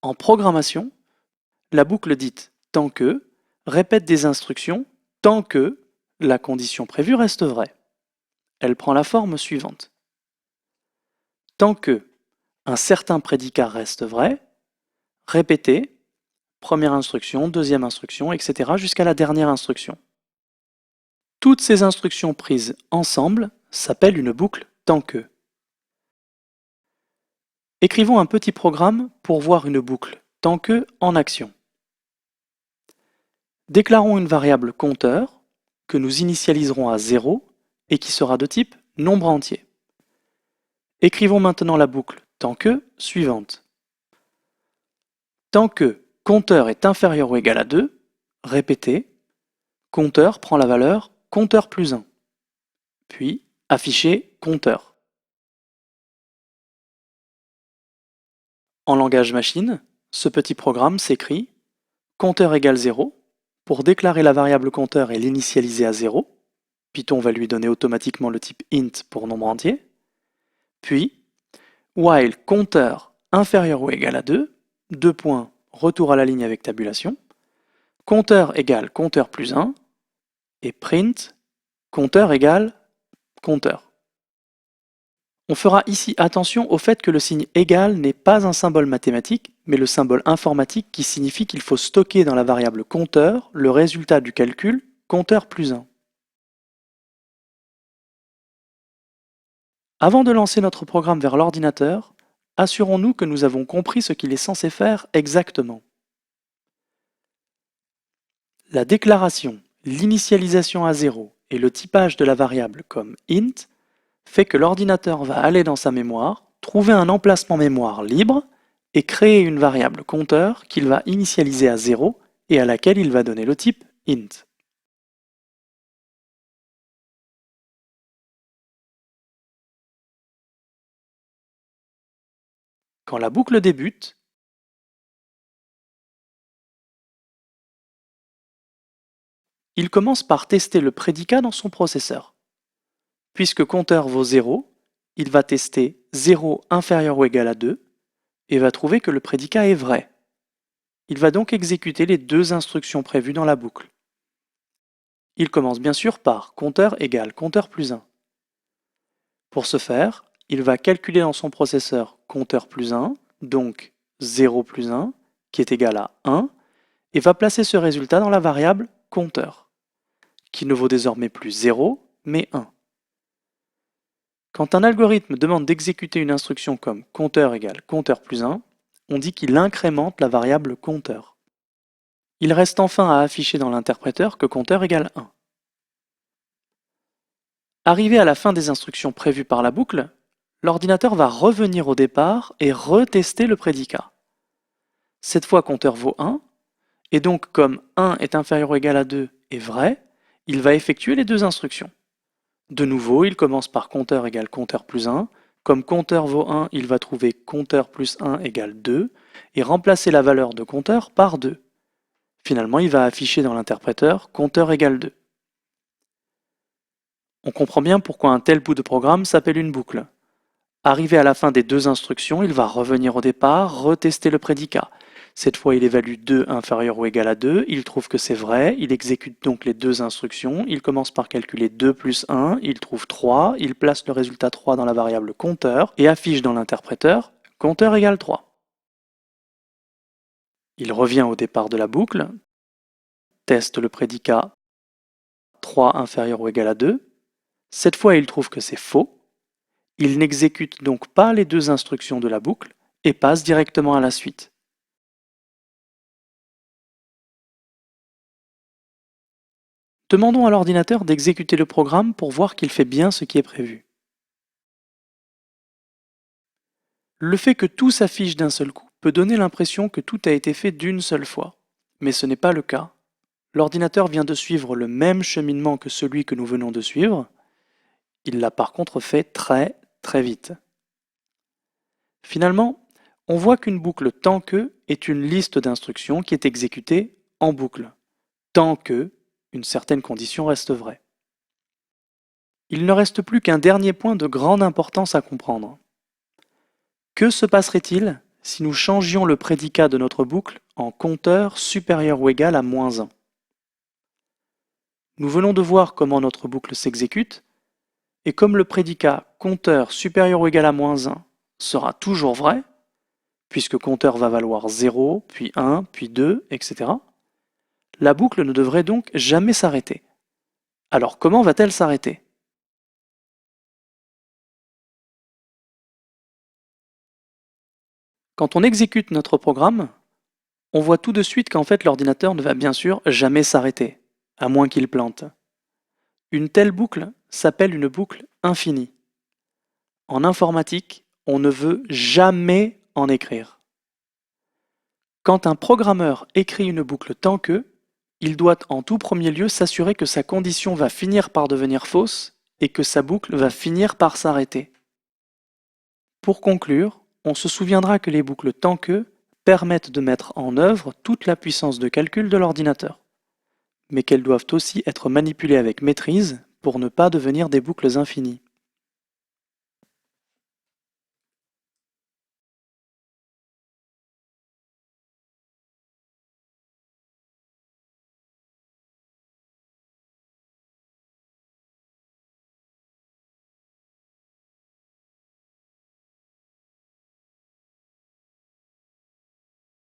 En programmation, la boucle dite tant que répète des instructions tant que la condition prévue reste vraie. Elle prend la forme suivante. Tant que un certain prédicat reste vrai, répétez, première instruction, deuxième instruction, etc. jusqu'à la dernière instruction. Toutes ces instructions prises ensemble s'appellent une boucle tant que. Écrivons un petit programme pour voir une boucle tant que en action. Déclarons une variable compteur que nous initialiserons à 0 et qui sera de type nombre entier. Écrivons maintenant la boucle tant que suivante. Tant que compteur est inférieur ou égal à 2, répétez, compteur prend la valeur compteur plus 1, puis affichez compteur. En langage machine, ce petit programme s'écrit compteur égale 0 pour déclarer la variable compteur et l'initialiser à 0. Python va lui donner automatiquement le type int pour nombre entier. Puis, while compteur inférieur ou égal à 2, deux points, retour à la ligne avec tabulation, compteur égale compteur plus 1, et print compteur égale compteur. On fera ici attention au fait que le signe égal n'est pas un symbole mathématique, mais le symbole informatique qui signifie qu'il faut stocker dans la variable compteur le résultat du calcul compteur plus 1. Avant de lancer notre programme vers l'ordinateur, assurons-nous que nous avons compris ce qu'il est censé faire exactement. La déclaration, l'initialisation à 0 et le typage de la variable comme int fait que l'ordinateur va aller dans sa mémoire, trouver un emplacement mémoire libre et créer une variable compteur qu'il va initialiser à 0 et à laquelle il va donner le type int. Quand la boucle débute, il commence par tester le prédicat dans son processeur. Puisque compteur vaut 0, il va tester 0 inférieur ou égal à 2 et va trouver que le prédicat est vrai. Il va donc exécuter les deux instructions prévues dans la boucle. Il commence bien sûr par compteur égale compteur plus 1. Pour ce faire, il va calculer dans son processeur compteur plus 1, donc 0 plus 1, qui est égal à 1, et va placer ce résultat dans la variable compteur, qui ne vaut désormais plus 0, mais 1. Quand un algorithme demande d'exécuter une instruction comme compteur égale compteur plus 1, on dit qu'il incrémente la variable compteur. Il reste enfin à afficher dans l'interpréteur que compteur égale 1. Arrivé à la fin des instructions prévues par la boucle, l'ordinateur va revenir au départ et retester le prédicat. Cette fois compteur vaut 1, et donc comme 1 est inférieur ou égal à 2 est vrai, il va effectuer les deux instructions. De nouveau, il commence par compteur égale compteur plus 1. Comme compteur vaut 1, il va trouver compteur plus 1 égale 2 et remplacer la valeur de compteur par 2. Finalement, il va afficher dans l'interpréteur compteur égale 2. On comprend bien pourquoi un tel bout de programme s'appelle une boucle. Arrivé à la fin des deux instructions, il va revenir au départ, retester le prédicat. Cette fois, il évalue 2 inférieur ou égal à 2, il trouve que c'est vrai, il exécute donc les deux instructions, il commence par calculer 2 plus 1, il trouve 3, il place le résultat 3 dans la variable compteur et affiche dans l'interpréteur compteur égale 3. Il revient au départ de la boucle, teste le prédicat 3 inférieur ou égal à 2, cette fois il trouve que c'est faux, il n'exécute donc pas les deux instructions de la boucle et passe directement à la suite. Demandons à l'ordinateur d'exécuter le programme pour voir qu'il fait bien ce qui est prévu. Le fait que tout s'affiche d'un seul coup peut donner l'impression que tout a été fait d'une seule fois, mais ce n'est pas le cas. L'ordinateur vient de suivre le même cheminement que celui que nous venons de suivre, il l'a par contre fait très vite. Finalement, on voit qu'une boucle tant que est une liste d'instructions qui est exécutée en boucle, tant que une certaine condition reste vraie. Il ne reste plus qu'un dernier point de grande importance à comprendre. Que se passerait-il si nous changions le prédicat de notre boucle en compteur supérieur ou égal à -1. Nous venons de voir comment notre boucle s'exécute, et comme le prédicat compteur supérieur ou égal à -1 sera toujours vrai, puisque compteur va valoir 0, puis 1, puis 2, etc., la boucle ne devrait donc jamais s'arrêter. Alors comment va-t-elle s'arrêter? Quand on exécute notre programme, on voit tout de suite qu'en fait l'ordinateur ne va bien sûr jamais s'arrêter, à moins qu'il plante. Une telle boucle s'appelle une boucle infinie. En informatique, on ne veut jamais en écrire. Quand un programmeur écrit une boucle tant que, il doit en tout premier lieu s'assurer que sa condition va finir par devenir fausse et que sa boucle va finir par s'arrêter. Pour conclure, on se souviendra que les boucles tant que permettent de mettre en œuvre toute la puissance de calcul de l'ordinateur, mais qu'elles doivent aussi être manipulées avec maîtrise pour ne pas devenir des boucles infinies.